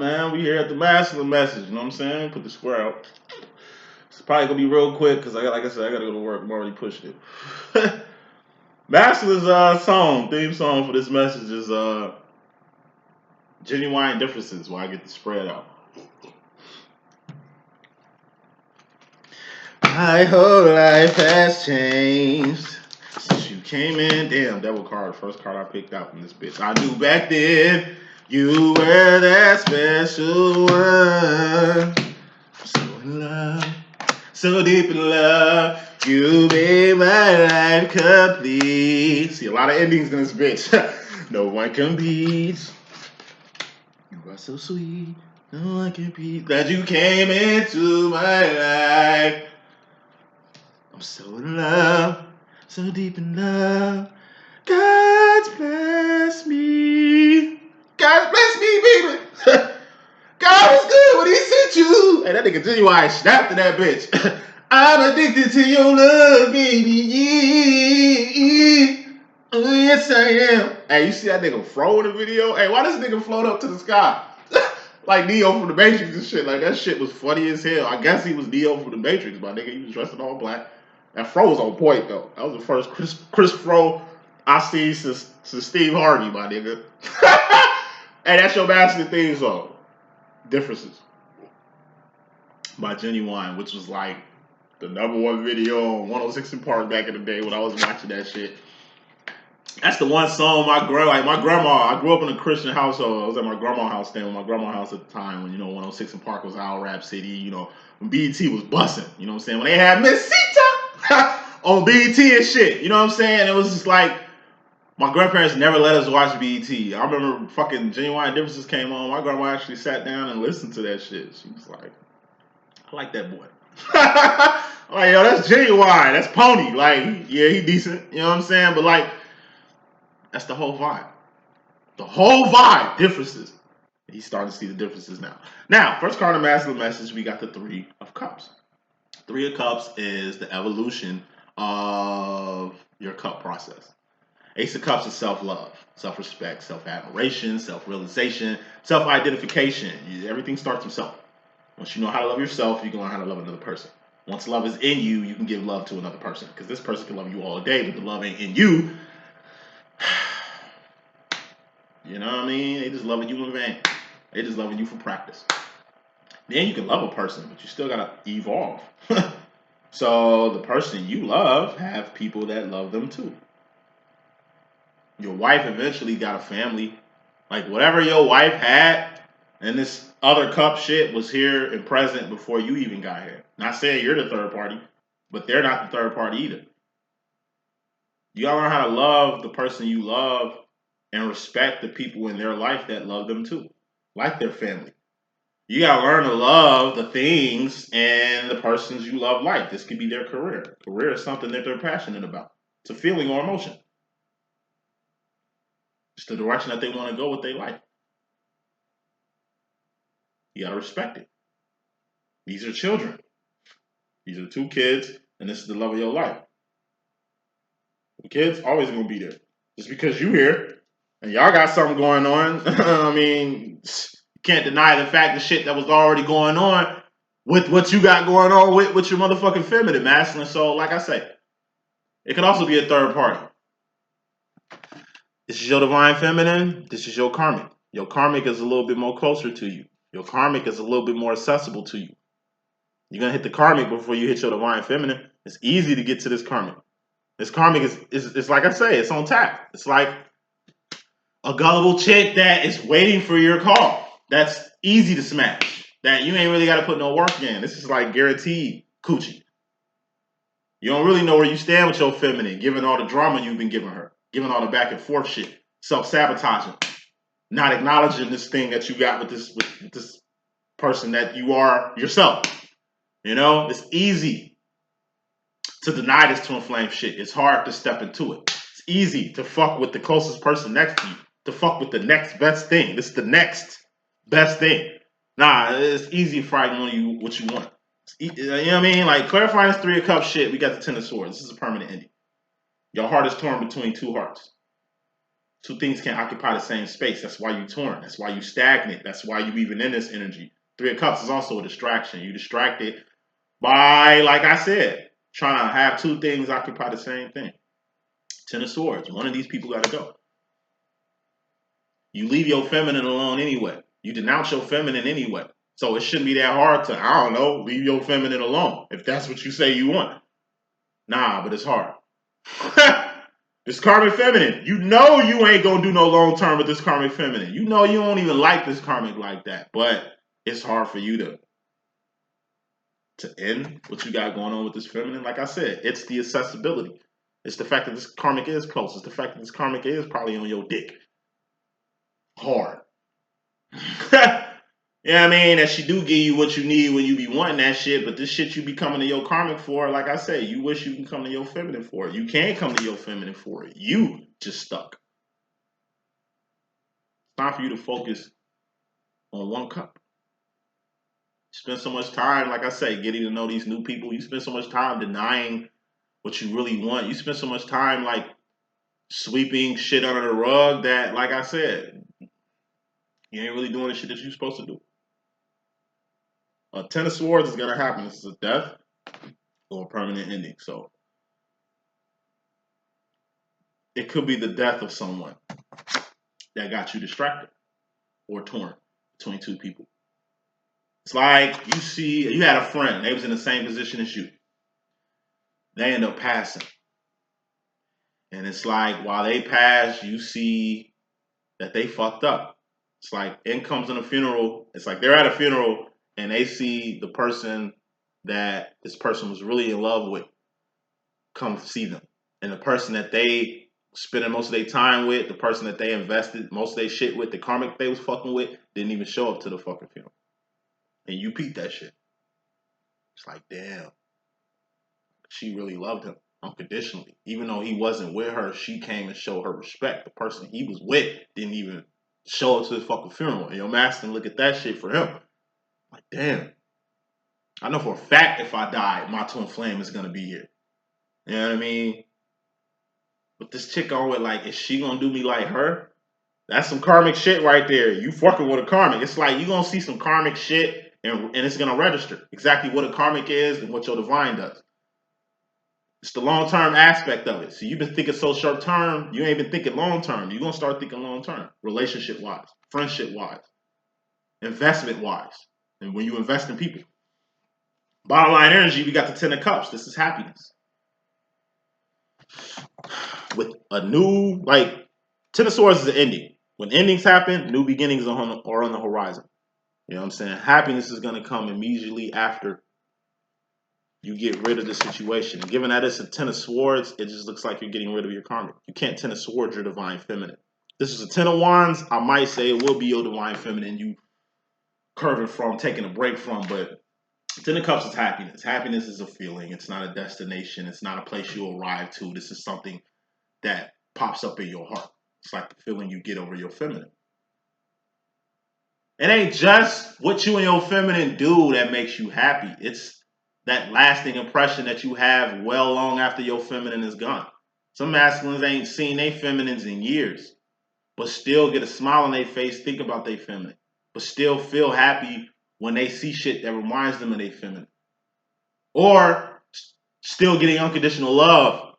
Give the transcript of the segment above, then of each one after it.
up, man? We here at the masculine message. You know what I'm saying? Put the square out. It's probably gonna be real quick because like I said, I gotta go to work. I'm already pushed it. Masculine's theme song for this message is Genuine Differences, where I get the spread out. My whole life has changed since you came in. Damn, devil card, first card I picked out from this bitch. I knew back then you were that special one. I'm so in love, so deep in love. You made my life complete. See, a lot of endings in this bitch. No one competes. You are so sweet. No one competes. That you came into my life. I'm so in love, so deep in love. God bless me. God bless me, baby. God was good when he sent you. Hey, that nigga Genuine snapped to that bitch. I'm addicted to your love, baby. Oh, yes, I am. Hey, you see that nigga fro in the video? Hey, why does this nigga float up to the sky? Like Neo from the Matrix and shit. Like, that shit was funny as hell. I guess he was Neo from the Matrix, my nigga. He was dressed in all black. That fro was on point, though. That was the first Chris Fro I seen since Steve Harvey, my nigga. Hey, that's your master theme song. Differences by Genuine, which was like the #1 video on 106 in Park back in the day when I was watching that shit. That's the one song my grandma, I grew up in a Christian household. I was at my grandma's house staying with my grandma's house at the time when, 106 in Park was our rap city, when BET was busting, you know what I'm saying? When they had Miss Sita on BET and shit, you know what I'm saying? It was just like, my grandparents never let us watch BET. I remember fucking Genuine Differences came on. My grandma actually sat down and listened to that shit. She was like, I like that boy. I'm like, yo, that's Genuine. That's Pony. Like, yeah, he decent. You know what I'm saying? But like, that's the whole vibe. The whole vibe. Differences. He's starting to see the differences now. Now, first card of masculine message, we got the 3 of Cups. 3 of Cups is the evolution of your cup process. Ace of Cups is self-love, self-respect, self-admiration, self-realization, self-identification. Everything starts with self. Once you know how to love yourself, you can learn how to love another person. Once love is in you, you can give love to another person. Because this person can love you all day, but the love ain't in you. You know what I mean? They just loving you in vain. They just loving you for practice. Then you can love a person, but you still gotta evolve. So the person you love have people that love them too. Your wife eventually got a family. Like whatever your wife had, and this other cup shit was here and present before you even got here. Not saying you're the third party, but they're not the third party either. You gotta learn how to love the person you love and respect the people in their life that love them too, like their family. You gotta learn to love the things and the persons you love like. This could be their career. Career is something that they're passionate about. It's a feeling or emotion. It's the direction that they want to go with their life. You gotta respect it. These are children. These are 2 kids, and this is the love of your life. The kids always gonna be there. Just because you here and y'all got something going on, I mean, you can't deny the fact the shit that was already going on with what you got going on with your motherfucking feminine, masculine. So, like I say, it could also be a third party. This is your divine feminine. This is your karmic. Your karmic is a little bit more closer to you. Your karmic is a little bit more accessible to you. You're going to hit the karmic before you hit your divine feminine. It's easy to get to this karmic. This karmic is like I say, it's on tap. It's like a gullible chick that is waiting for your call. That's easy to smash. That you ain't really got to put no work in. This is like guaranteed coochie. You don't really know where you stand with your feminine, given all the drama you've been giving her, given all the back and forth shit, self-sabotaging, not acknowledging this thing that you got with this person that you are yourself. You know, it's easy to deny this twin flame shit. It's hard to step into it. It's easy to fuck with the closest person next to you, to fuck with the next best thing. This is the next best thing. Nah, it's easy to find what you want. You know what I mean? Like, clarifying this 3 of Cups shit, we got the 10 of Swords. This is a permanent ending. Your heart is torn between 2 hearts. Two things can't occupy the same space. That's why you torn. That's why you stagnant. That's why you even in this energy. Three of Cups is also a distraction. You distracted by, like I said, trying to have two things occupy the same thing. Ten of Swords. One of these people got to go. You leave your feminine alone anyway. You denounce your feminine anyway. So it shouldn't be that hard to, I don't know, leave your feminine alone if that's what you say you want. Nah, but it's hard. This karmic feminine, you know you ain't gonna do no long term with this karmic feminine. You know you don't even like this karmic like that, but it's hard for you to end what you got going on with this feminine. Like I said, it's the accessibility. It's the fact that this karmic is close. It's the fact that this karmic is probably on your dick. Hard. Yeah, I mean, that she do give you what you need when you be wanting that shit, but this shit you be coming to your karmic for, like I say, you wish you can come to your feminine for it. You can't come to your feminine for it. You just stuck. It's time for you to focus on one cup. You spend so much time, like I say, getting to know these new people. You spend so much time denying what you really want. You spend so much time, like, sweeping shit under the rug that, like I said, you ain't really doing the shit that you're supposed to do. A Ten of Swords is going to happen. This is a death or a permanent ending. So it could be the death of someone that got you distracted or torn between two people. It's like you had a friend. They was in the same position as you. They end up passing. And it's like while they pass, you see that they fucked up. It's like in comes in a funeral. It's like they're at a funeral and they see the person that this person was really in love with come see them. And the person that they spending most of their time with, the person that they invested most of their shit with, the karmic they was fucking with, didn't even show up to the fucking funeral. And you peeped that shit. It's like, damn. She really loved him unconditionally. Even though he wasn't with her, she came and showed her respect. The person he was with didn't even show up to his fucking funeral. And your master look at that shit for him. Like, damn. I know for a fact if I die, my twin flame is gonna be here. You know what I mean? But this chick on with, like, is she gonna do me like her? That's some karmic shit right there. You fucking with a karmic. It's like you gonna see some karmic shit and it's gonna register exactly what a karmic is and what your divine does. It's the long-term aspect of it. So you've been thinking so short-term, you ain't been thinking long-term. You're gonna start thinking long-term, relationship-wise, friendship-wise, investment-wise, and when you invest in people. Bottom line energy, we got the Ten of Cups. This is happiness. With a new, like, Ten of Swords is an ending. When endings happen, new beginnings are on the horizon. You know what I'm saying? Happiness is going to come immediately after you get rid of the situation. And given that it's a Ten of Swords, it just looks like you're getting rid of your karmic. You can't Ten of Swords your divine feminine. This is a Ten of Wands. I might say it will be your divine feminine you curving from, taking a break from, but Ten of Cups is happiness. Happiness is a feeling. It's not a destination. It's not a place you arrive to. This is something that pops up in your heart. It's like the feeling you get over your feminine. It ain't just what you and your feminine do that makes you happy. It's that lasting impression that you have well long after your feminine is gone. Some masculines ain't seen their feminines in years, but still get a smile on their face, think about their feminine, but still feel happy when they see shit that reminds them of their feminine. Or still getting unconditional love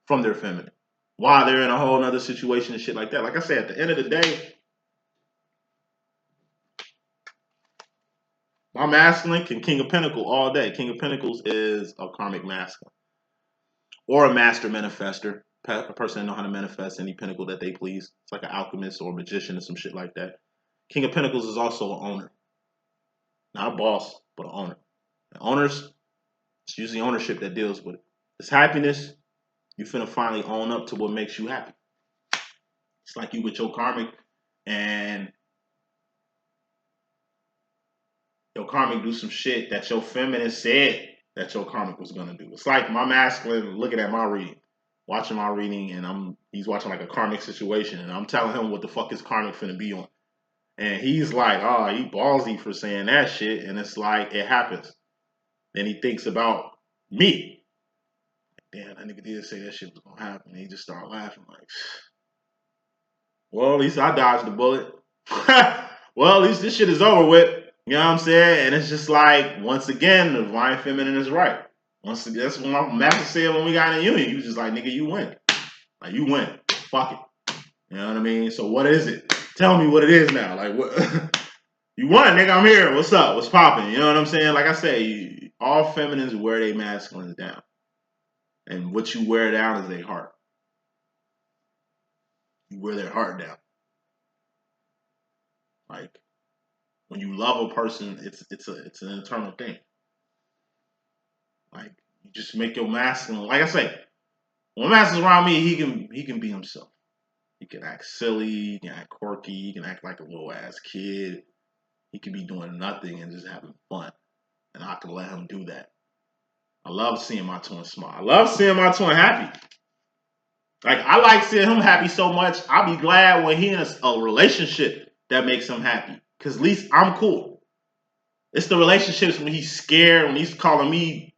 from their feminine while they're in a whole nother situation and shit like that. Like I said, at the end of the day, my masculine can King of Pentacles all day. King of Pentacles is a karmic masculine. Or a master manifester. A person that knows how to manifest any pinnacle that they please. It's like an alchemist or a magician or some shit like that. King of Pentacles is also an owner. Not a boss, but an owner. And owners, it's usually ownership that deals with it. It's happiness. You finna finally own up to what makes you happy. It's like you with your karmic and your karmic do some shit that your feminine said that your karmic was gonna do. It's like my masculine looking at my reading, watching my reading, and he's watching like a karmic situation, and I'm telling him what the fuck his karmic finna be on. And he's like, oh, he ballsy for saying that shit, and it's like, it happens. Then he thinks about me. Damn, that nigga did say that shit was gonna happen. And he just started laughing like, Well, at least I dodged the bullet. Well, at least this shit is over with. You know what I'm saying? And it's just like, once again, the divine feminine is right. Once again, that's what my master said when we got in the union. He was just like, nigga, you win. Like, you win. Fuck it. You know what I mean? So what is it? Tell me what it is now. Like, what? You won, nigga. I'm here. What's up? What's popping? You know what I'm saying? Like I say, all feminines wear their masculines down. And what you wear down is their heart. You wear their heart down. Like, when you love a person, it's an internal thing. Like, you just make your masculine. Like I say, when masculine's around me, he can be himself. He can act silly, he can act quirky, he can act like a little ass kid. He can be doing nothing and just having fun. And I can let him do that. I love seeing my twin smile. I love seeing my twin happy. Like, I like seeing him happy so much, I'll be glad when he in a relationship that makes him happy. Because at least I'm cool. It's the relationships when he's scared, when he's calling me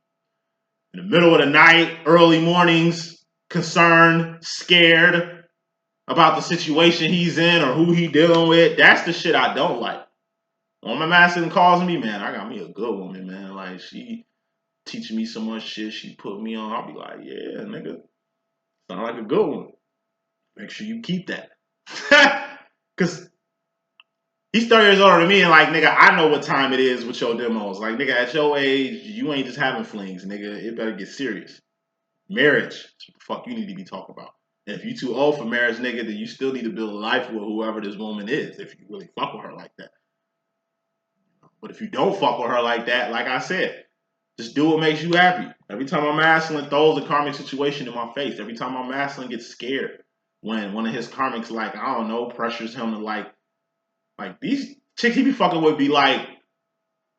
in the middle of the night, early mornings, concerned, scared about the situation he's in or who he dealing with. That's the shit I don't like. When my masculine calls me, man, I got me a good woman, man. Like, she teaching me so much shit, she put me on. I'll be like, yeah, nigga, sound like a good one. Make sure you keep that. Because he's 30 years older than me, and like, nigga, I know what time it is with your demos. Like, nigga, at your age, you ain't just having flings, nigga. It better get serious. Marriage, that's what the fuck you need to be talking about. And if you too old for marriage, nigga, then you still need to build a life with whoever this woman is, if you really fuck with her like that. But if you don't fuck with her like that, like I said, just do what makes you happy. Every time my masculine throws a karmic situation in my face, every time my masculine gets scared when one of his karmics, like, I don't know, pressures him to like these chicks he be fucking with be like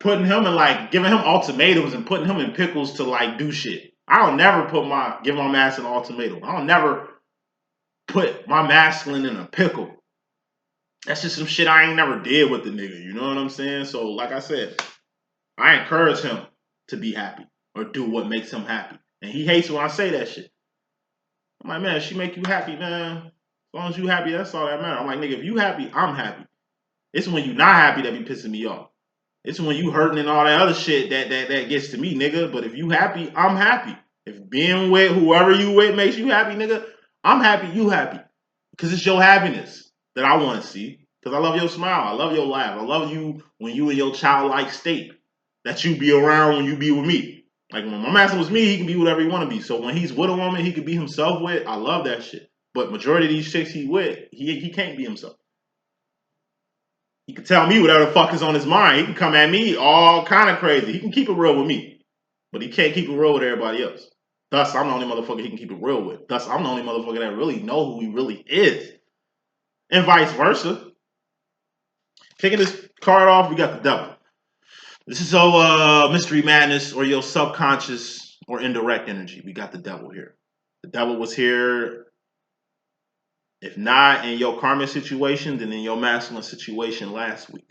putting him in like giving him ultimatums and putting him in pickles to like do shit. I don't never give my masculine an ultimatum. I don't never put my masculine in a pickle. That's just some shit I ain't never did with the nigga. You know what I'm saying? So like I said, I encourage him to be happy or do what makes him happy. And he hates when I say that shit. I'm like, man, she make you happy, man. As long as you happy, that's all that matters. I'm like, nigga, if you happy, I'm happy. It's when you not happy that be pissing me off. It's when you hurting and all that other shit that gets to me, nigga. But if you happy, I'm happy. If being with whoever you with makes you happy, nigga, I'm happy, you happy. Because it's your happiness that I want to see. Because I love your smile. I love your laugh. I love you when you in your childlike state. That you be around when you be with me. Like when my master was me, he can be whatever he want to be. So when he's with a woman, he can be himself with. I love that shit. But majority of these chicks he with, he can't be himself. He can tell me whatever the fuck is on his mind. He can come at me all kind of crazy. He can keep it real with me. But he can't keep it real with everybody else. Thus, I'm the only motherfucker he can keep it real with. Thus, I'm the only motherfucker that really know who he really is. And vice versa. Taking this card off, we got the devil. This is your mystery madness or your subconscious or indirect energy. We got the devil here. The devil was here, if not in your karmic situation, then in your masculine situation last week.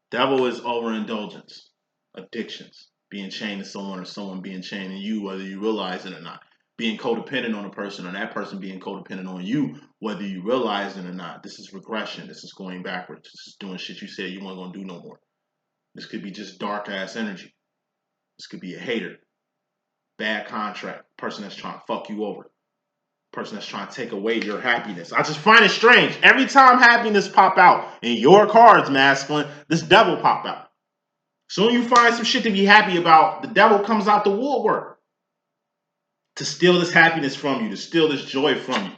Devil is overindulgence, addictions, being chained to someone or someone being chained to you, whether you realize it or not. Being codependent on a person or that person being codependent on you, whether you realize it or not. This is regression. This is going backwards. This is doing shit you said you weren't going to do no more. This could be just dark ass energy. This could be a hater, bad contract, person that's trying to fuck you over, person that's trying to take away your happiness. I just find it strange. Every time happiness pop out in your cards, masculine, this devil pop out. So when you find some shit to be happy about, the devil comes out the woodwork to steal this happiness from you, to steal this joy from you.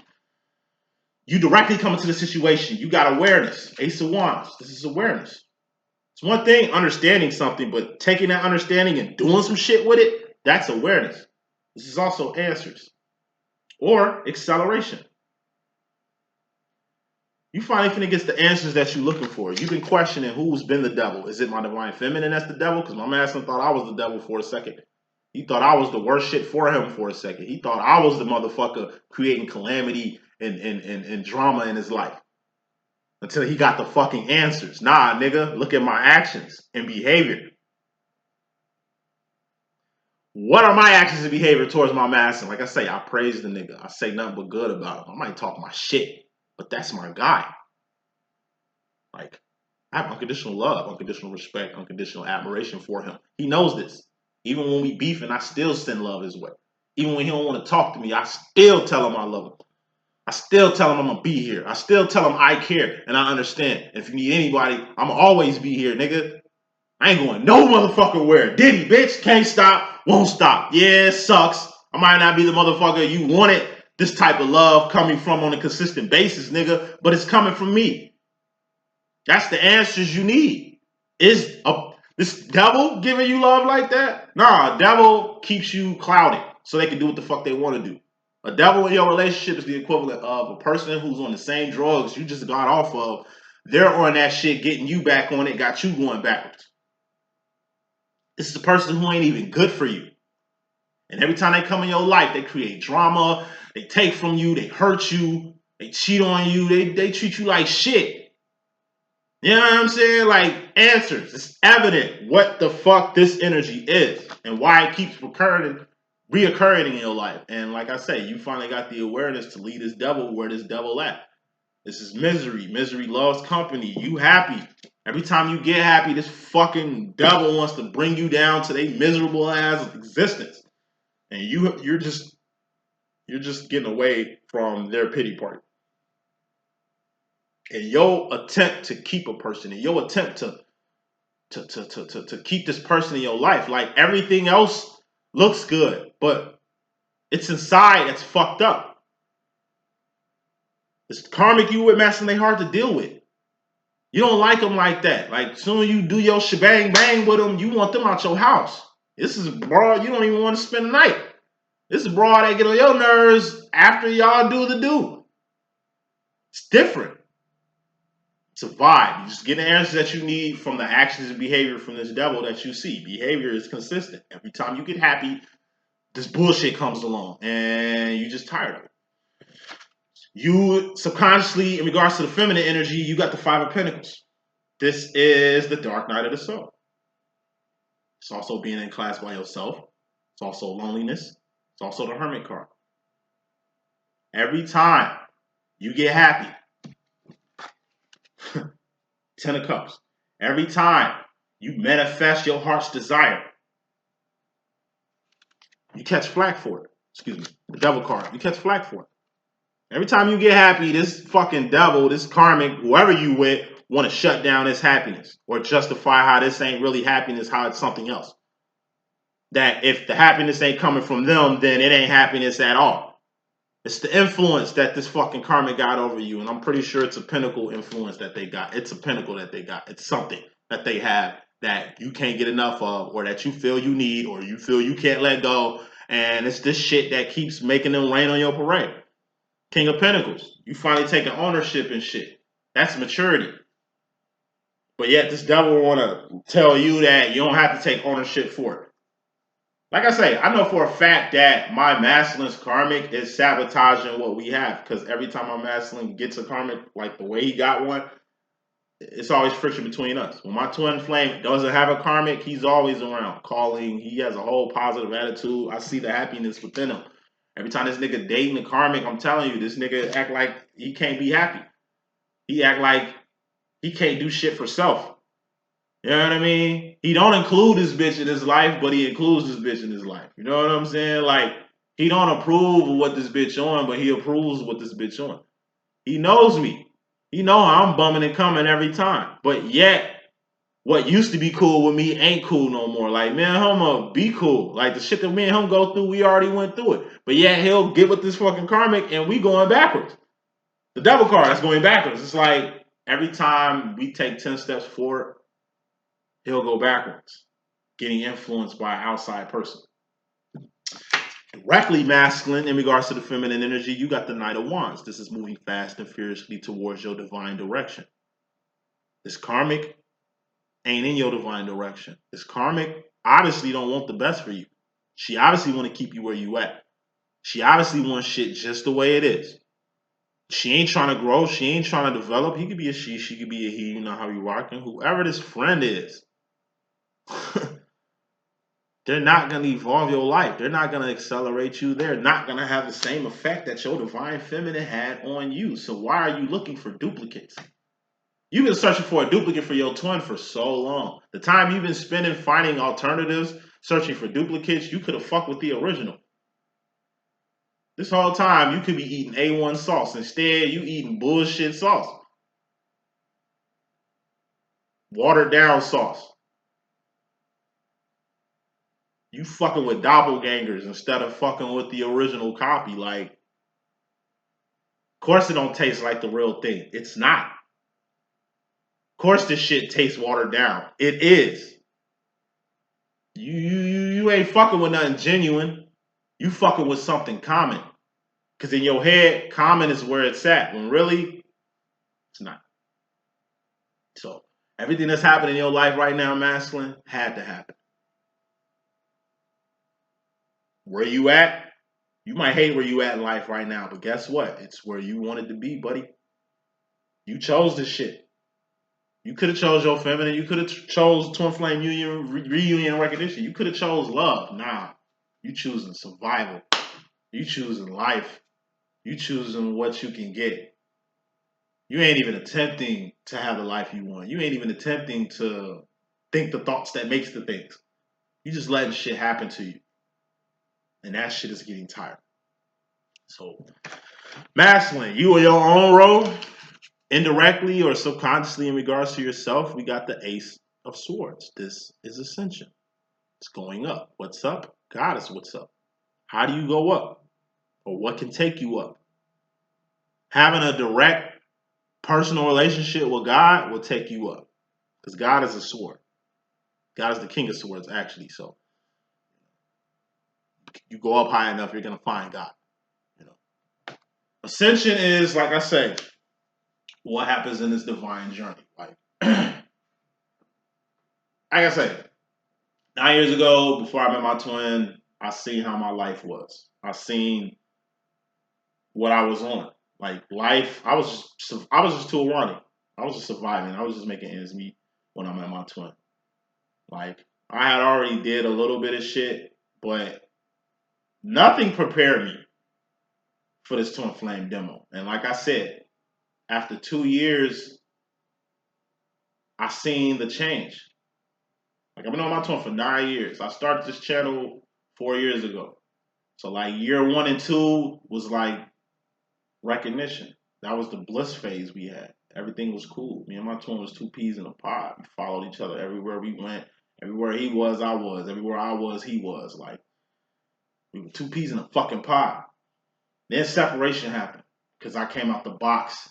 You directly come into the situation. You got awareness. Ace of Wands. This is awareness. It's one thing understanding something, but taking that understanding and doing some shit with it, that's awareness. This is also answers or acceleration. You finally finna get the answers that you're looking for. You've been questioning who's been the devil. Is it my divine feminine that's the devil? Because my master thought I was the devil for a second. He thought I was the worst shit for him for a second. He thought I was the motherfucker creating calamity and drama in his life. Until he got the fucking answers. Nah, nigga, look at my actions and behavior. What are my actions and behavior towards my master? Like I say, I praise the nigga. I say nothing but good about him. I might talk my shit. But that's my guy. Like, I have unconditional love, unconditional respect, unconditional admiration for him. He knows this. Even when we beefing, I still send love his way. Even when he don't want to talk to me, I still tell him I love him. I still tell him I'm gonna be here. I still tell him I care and I understand. If you need anybody, I'm always be here, nigga. I ain't going no motherfucker where. Diddy, bitch, can't stop, won't stop. Yeah, it sucks. I might not be the motherfucker you wanted this type of love coming from on a consistent basis, nigga, but it's coming from me. That's the answers you need. Is this devil giving you love like that? Nah, a devil keeps you clouded so they can do what the fuck they want to do. A devil in your relationship is the equivalent of a person who's on the same drugs you just got off of. They're on that shit, getting you back on it, got you going backwards. This is a person who ain't even good for you. And every time they come in your life, they create drama, they take from you, they hurt you, they cheat on you, they treat you like shit. You know what I'm saying? Like, answers. It's evident what the fuck this energy is and why it keeps reoccurring in your life. And like I say, you finally got the awareness to leave this devil where this devil at. This is misery. Misery loves company. You happy. Every time you get happy, this fucking devil wants to bring you down to their miserable ass existence. And you're just getting away from their pity party. And your attempt to keep a person, and your attempt to keep this person in your life, like everything else looks good, but it's inside that's fucked up. This karmic you with, messing, they hard to deal with. You don't like them like that. Like, soon as you do your shebang bang with them, you want them out your house. This is broad, you don't even want to spend the night. This is broad that get on your nerves after y'all do the do. It's different. It's a vibe. You just get the answers that you need from the actions and behavior from this devil that you see. Behavior is consistent. Every time you get happy, this bullshit comes along and you're just tired of it. You subconsciously, in regards to the feminine energy, you got the Five of Pentacles. This is the dark night of the soul. It's also being in class by yourself. It's also loneliness. It's also the Hermit card. Every time you get happy, 10 of Cups. Every time you manifest your heart's desire, you catch flack for it. Excuse me, the devil card. You catch flack for it. Every time you get happy, this fucking devil, this karmic, whoever you with, want to shut down this happiness or justify how this ain't really happiness, how it's something else. That if the happiness ain't coming from them, then it ain't happiness at all. It's the influence that this fucking karmic got over you. And I'm pretty sure it's a pinnacle influence that they got. It's a pinnacle that they got. It's something that they have that you can't get enough of, or that you feel you need, or you feel you can't let go. And it's this shit that keeps making them rain on your parade. King of Pentacles. You finally taking ownership and shit. That's maturity. But yet this devil want to tell you that you don't have to take ownership for it. Like I say, I know for a fact that my masculine's karmic is sabotaging what we have. Because every time my masculine gets a karmic, like the way he got one, it's always friction between us. When my twin flame doesn't have a karmic, he's always around, calling. He has a whole positive attitude. I see the happiness within him. Every time this nigga dating the karmic, I'm telling you, this nigga act like he can't be happy. He act like he can't do shit for self. You know what I mean? He don't include this bitch in his life, but he includes this bitch in his life. You know what I'm saying? Like, he don't approve of what this bitch on, but he approves of what this bitch on. He knows me. He know I'm bumming and coming every time. But yet, what used to be cool with me ain't cool no more. Like, man, I'ma be cool. Like, the shit that me and him go through, we already went through it. But yet, he'll get with this fucking karmic, and we going backwards. The devil card, that's going backwards. It's like, every time we take 10 steps forward, he'll go backwards, getting influenced by an outside person. Directly masculine in regards to the feminine energy, you got the Knight of Wands. This is moving fast and furiously towards your divine direction. This karmic ain't in your divine direction. This karmic obviously don't want the best for you. She obviously want to keep you where you at. She obviously wants shit just the way it is. She ain't trying to grow. She ain't trying to develop. He could be a she could be a he. You know how you rocking. Whoever this friend is, They're not going to evolve your life. They're not going to accelerate you. They're not going to have the same effect that your divine feminine had on you. So why are you looking for duplicates? You've been searching for a duplicate for your twin for so long. The time you've been spending finding alternatives, searching for duplicates, you could have fucked with the original. This whole time, you could be eating A1 sauce. Instead, you eating bullshit sauce. Watered down sauce. You fucking with doppelgangers instead of fucking with the original copy. Like, of course it don't taste like the real thing. It's not. Of course this shit tastes watered down. It is. You ain't fucking with nothing genuine. You fucking with something common. Because in your head, common is where it's at. When really, it's not. So, everything that's happening in your life right now, masculine, had to happen. Where you at? You might hate where you at in life right now, but guess what? It's where you wanted to be, buddy. You chose this shit. You could have chose your feminine. You could have chose twin flame union, reunion recognition. You could have chose love. Nah, you choosing survival. You choosing life. You choosing what you can get. You ain't even attempting to have the life you want. You ain't even attempting to think the thoughts that makes the things. You just letting shit happen to you. And that shit is getting tired. So, masculine, you on your own road, indirectly or subconsciously in regards to yourself, we got the Ace of Swords. This is Ascension. It's going up. What's up? God is what's up. How do you go up? Or what can take you up? Having a direct personal relationship with God will take you up. Because God is a sword. God is the king of swords, actually. So you go up high enough, you're going to find God. You know, Ascension is, like I say, what happens in this divine journey. Like I say, 9 years ago, before I met my twin, I seen how my life was. I seen what I was on. Like life, I was just too running. I was just surviving. I was just making ends meet when I met my twin. Like I had already did a little bit of shit, but nothing prepared me for this twin flame demo. And like I said, after 2 years, I seen the change. Like I've been on my twin for 9 years. I started this channel 4 years ago. So like year 1 and 2 was like recognition. That was the bliss phase we had. Everything was cool. Me and my twin was two peas in a pod. We followed each other everywhere we went. Everywhere he was, I was. Everywhere I was, he was. Like we were two peas in a fucking pod. Then separation happened because I came out the box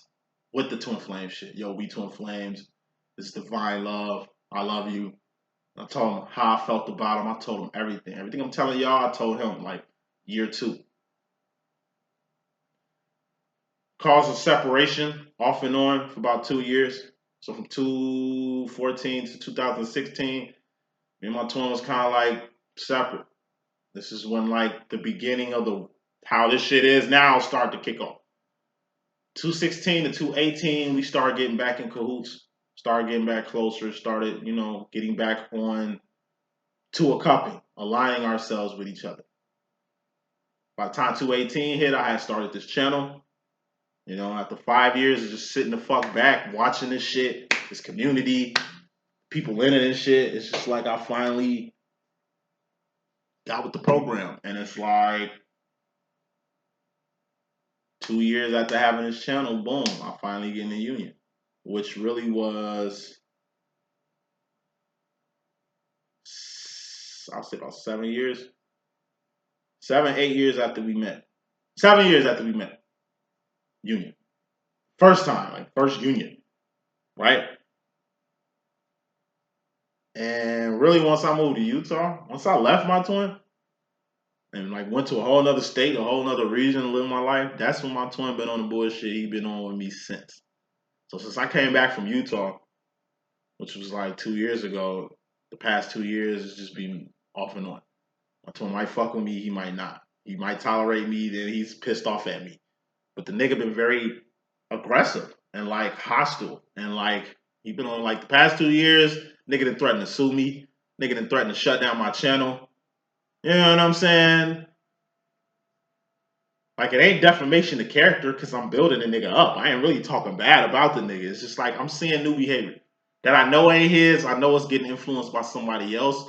with the twin flame shit. Yo, we twin flames. This is divine love. I love you. I told him how I felt about him. I told him everything. Everything I'm telling y'all, I told him like year 2. Cause of separation off and on for about 2 years. So from 2014 to 2016, me and my twin was kind of like separate. This is when like the beginning of the how this shit is now start to kick off. 2016 to 2018, we started getting back in cahoots, started getting back closer, started, getting back on to a cupping, aligning ourselves with each other. By the time 2018 hit, I had started this channel. After 5 years of just sitting the fuck back, watching this shit, this community, people in it and shit, it's just like I finally got with the program. And it's like 2 years after having this channel, boom, I finally get in the union. Which really was, I'll say about 7 years. 7, 8 years after we met. 7 years after we met. Union. First time, like first union. Right? And really once I moved to Utah, once I left my twin, and like went to a whole nother state, a whole nother region to live my life, that's when my twin been on the bullshit. He been on with me since. So since I came back from Utah, which was like 2 years ago, the past 2 years has just been off and on. My twin might fuck with me, he might not. He might tolerate me, then he's pissed off at me. But the nigga been very aggressive and like hostile. And like he been on like the past 2 years, nigga done threatened to sue me. Nigga done threatened to shut down my channel. You know what I'm saying? Like, it ain't defamation of character because I'm building a nigga up. I ain't really talking bad about the nigga. It's just like I'm seeing new behavior that I know ain't his. I know it's getting influenced by somebody else.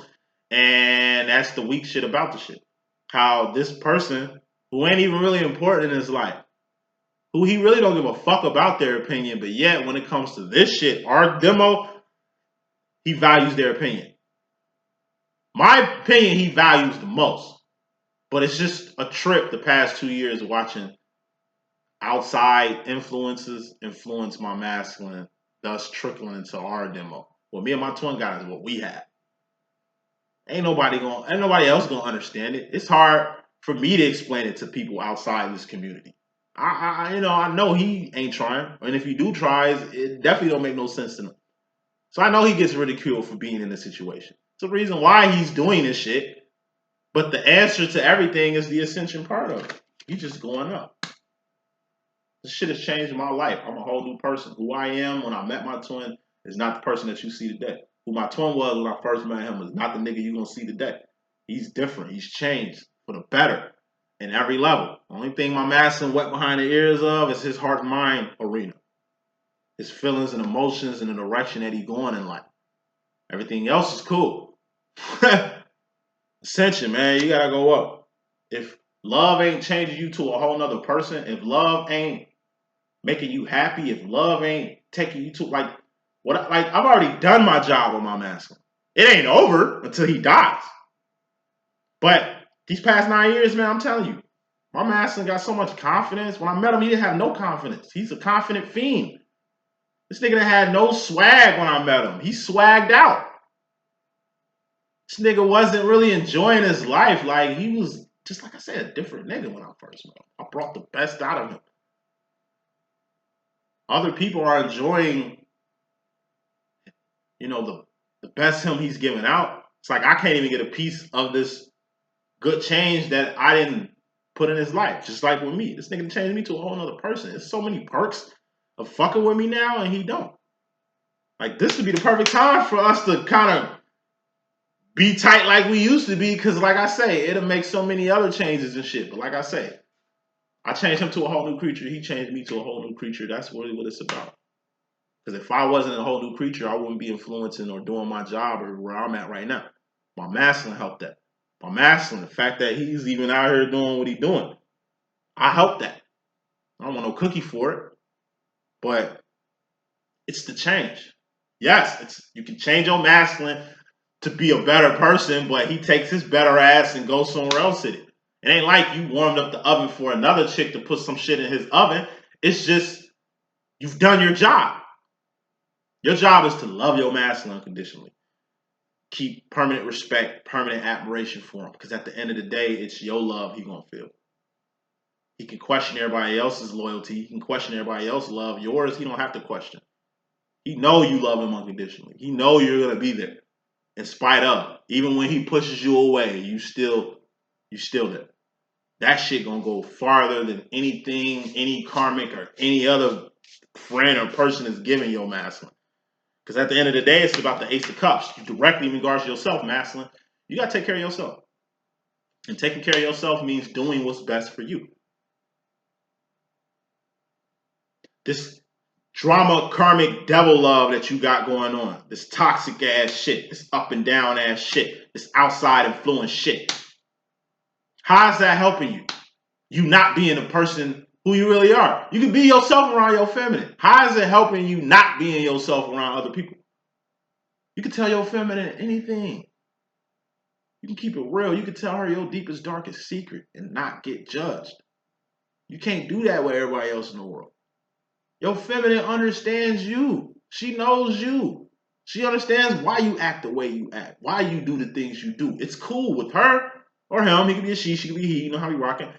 And that's the weak shit about the shit. How this person, who ain't even really important in his life, who he really don't give a fuck about their opinion, but yet when it comes to this shit, our demo, he values their opinion. My opinion, he values the most. But it's just a trip the past 2 years watching outside influences influence my masculine, thus trickling into our demo. What me and my twin got is what we have. Ain't nobody else gonna understand it. It's hard for me to explain it to people outside this community. I know he ain't trying, and if he do tries, it definitely don't make no sense to him. So I know he gets ridiculed for being in this situation. It's the reason why he's doing this shit. But the answer to everything is the ascension part of it. You just going up. This shit has changed my life. I'm a whole new person. Who I am when I met my twin is not the person that you see today. Who my twin was when I first met him is not the nigga you're going to see today. He's different. He's changed for the better in every level. The only thing my masculine wet behind the ears of is his heart-mind arena. His feelings and emotions and the direction that he's going in life. Everything else is cool. Ascension, man, you got to go up. If love ain't changing you to a whole nother person, if love ain't making you happy, if love ain't taking you to like I've already done my job with my masculine. It ain't over until he dies. But these past 9 years, man, I'm telling you, my masculine got so much confidence. When I met him, he didn't have no confidence. He's a confident fiend. This nigga had no swag when I met him. He swagged out. This nigga wasn't really enjoying his life. Like, he was, just like I said, a different nigga when I first met him. I brought the best out of him. Other people are enjoying, the best him he's giving out. It's like I can't even get a piece of this good change that I didn't put in his life. Just like with me. This nigga changed me to a whole other person. There's so many perks of fucking with me now, and he don't. Like, this would be the perfect time for us to kind of be tight like we used to be, because like I say, it'll make so many other changes and shit. But like I say, I changed him to a whole new creature. He changed me to a whole new creature. That's really what it's about. Because if I wasn't a whole new creature, I wouldn't be influencing or doing my job or where I'm at right now. My masculine helped that. My masculine, the fact that he's even out here doing what he's doing, I helped that. I don't want no cookie for it, but it's the change. Yes, you can change your masculine to be a better person, but he takes his better ass and goes somewhere else in it. It ain't like you warmed up the oven for another chick to put some shit in his oven. It's just you've done your job. Your job is to love your masculine unconditionally. Keep permanent respect, permanent admiration for him. Because at the end of the day, it's your love he gonna feel. He can question everybody else's loyalty. He can question everybody else's love. Yours, he don't have to question. He know you love him unconditionally. He know you're gonna be there. In spite of. Even when he pushes you away, you still there. That shit gonna go farther than anything, any karmic or any other friend or person is giving your masculine. Because at the end of the day, it's about the Ace of Cups. You directly in regards to yourself, masculine. You got to take care of yourself. And taking care of yourself means doing what's best for you. This drama, karmic, devil love that you got going on. This toxic ass shit. This up and down ass shit. This outside influence shit. How's that helping you? You not being the person who you really are. You can be yourself around your feminine. How is it helping you not being yourself around other people? You can tell your feminine anything. You can keep it real. You can tell her your deepest, darkest secret and not get judged. You can't do that with everybody else in the world. Your feminine understands you. She knows you. She understands why you act the way you act, why you do the things you do. It's cool with her or him. He could be a she could be he. You know how we rocking.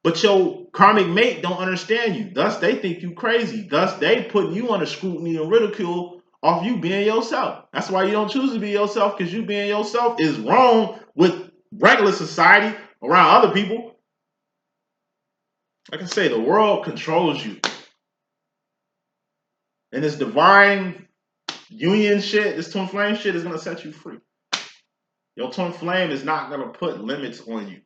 But your karmic mate don't understand you. Thus, they think you crazy. Thus, they putting you under scrutiny and ridicule off you being yourself. That's why you don't choose to be yourself, because you being yourself is wrong with regular society around other people. Like I say, the world controls you. And this divine union shit, this twin flame shit is going to set you free. Your twin flame is not gonna put limits on you.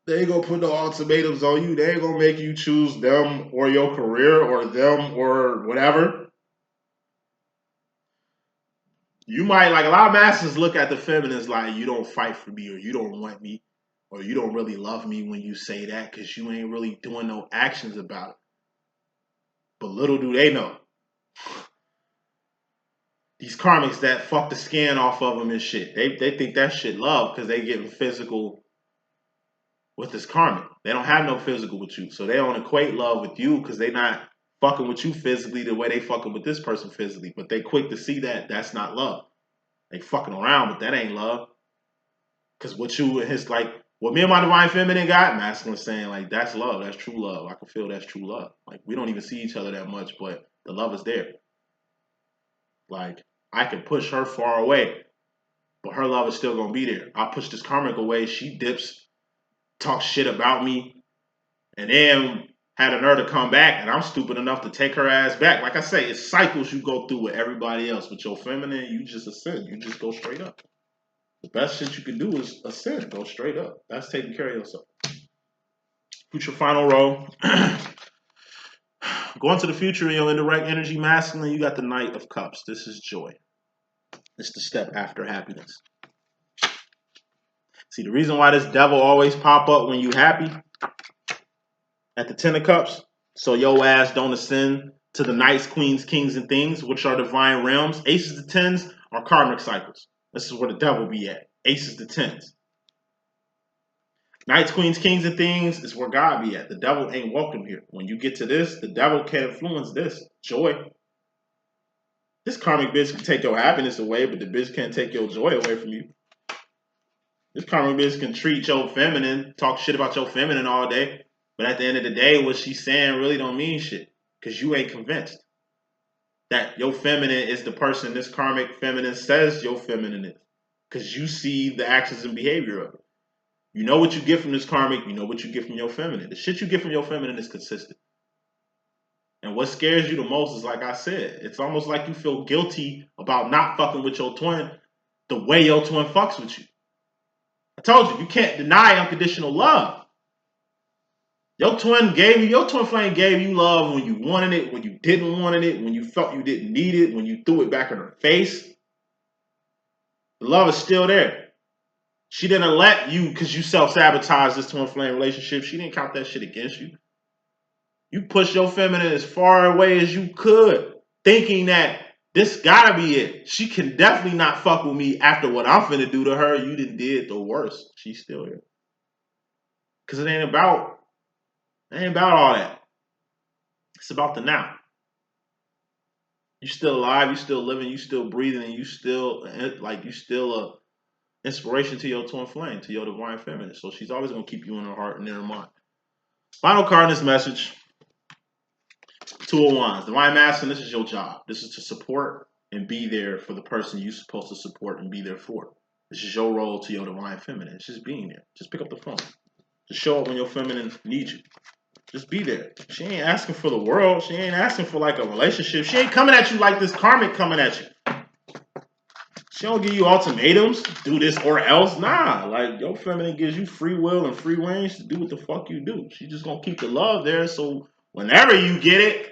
They ain't gonna put no ultimatums on you. They ain't gonna make you choose them or your career or them or whatever. You might, like, a lot of masters look at the feminines like, you don't fight for me or you don't want me or you don't really love me when you say that because you ain't really doing no actions about it. But little do they know, these karmics that fuck the skin off of them and shit, they think that shit love because they getting physical with this karmic. They don't have no physical with you. So they don't equate love with you because they not fucking with you physically the way they fucking with this person physically. But they quick to see that that's not love. They fucking around, but that ain't love. Because what you and his, like, what me and my divine feminine got, masculine saying, like, that's love. That's true love. I can feel that's true love. Like, we don't even see each other that much, but the love is there. Like, I can push her far away, but her love is still going to be there. I push this karmic away. She dips, talks shit about me, and then had a nerve to come back, and I'm stupid enough to take her ass back. Like I say, it's cycles you go through with everybody else. With your feminine, you just ascend. You just go straight up. The best shit you can do is ascend. Go straight up. That's taking care of yourself. Future final row. Going to the future in your indirect energy masculine, you got the Knight of Cups. This is joy. It's the step after happiness. See, the reason why this devil always pop up when you happy at the Ten of Cups, so your ass don't ascend to the Knights, Queens, Kings, and Things, which are divine realms. Aces to Tens are karmic cycles. This is where the devil be at. Aces to Tens. Knights, Queens, Kings, and Things is where God be at. The devil ain't welcome here. When you get to this, the devil can't influence this. Joy. This karmic bitch can take your happiness away, but the bitch can't take your joy away from you. This karmic bitch can treat your feminine, talk shit about your feminine all day, but at the end of the day, what she's saying really don't mean shit because you ain't convinced that your feminine is the person this karmic feminine says your feminine is because you see the actions and behavior of it. You know what you get from this karmic, you know what you get from your feminine. The shit you get from your feminine is consistent. And what scares you the most is, like I said, it's almost like you feel guilty about not fucking with your twin the way your twin fucks with you. I told you can't deny unconditional love. Your twin flame gave you love when you wanted it, when you didn't want it, when you felt you didn't need it, when you threw it back in her face. The love is still there. She didn't let you, because you self-sabotaged this twin flame relationship, she didn't count that shit against you. You pushed your feminine as far away as you could, thinking that this gotta be it. She can definitely not fuck with me after what I'm finna do to her. You did the worst. She's still here. Because it ain't about all that. It's about the now. You still alive, you still living, you still breathing, and you still a inspiration to your twin flame, to your divine feminine. So she's always gonna keep you in her heart and in her mind. Final card in this message. Two of Wands. Divine Masculine, this is your job. This is to support and be there for the person you're supposed to support and be there for. This is your role to your divine feminine. It's just being there. Just pick up the phone. Just show up when your feminine needs you. Just be there. She ain't asking for the world. She ain't asking for like a relationship. She ain't coming at you like this karmic coming at you. She don't give you ultimatums. Do this or else. Nah. Like, your feminine gives you free will and free range to do what the fuck you do. She just gonna keep the love there, so whenever you get it,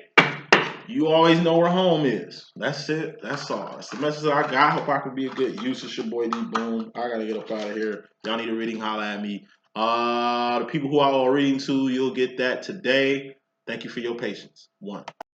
you always know where home is. That's it. That's all. That's the message that I got. I hope I can be a good use. It's your boy D.Boom. I gotta get up out of here. Y'all need a reading, holla at me. The people who I owe a reading to, you'll get that today. Thank you for your patience. 1.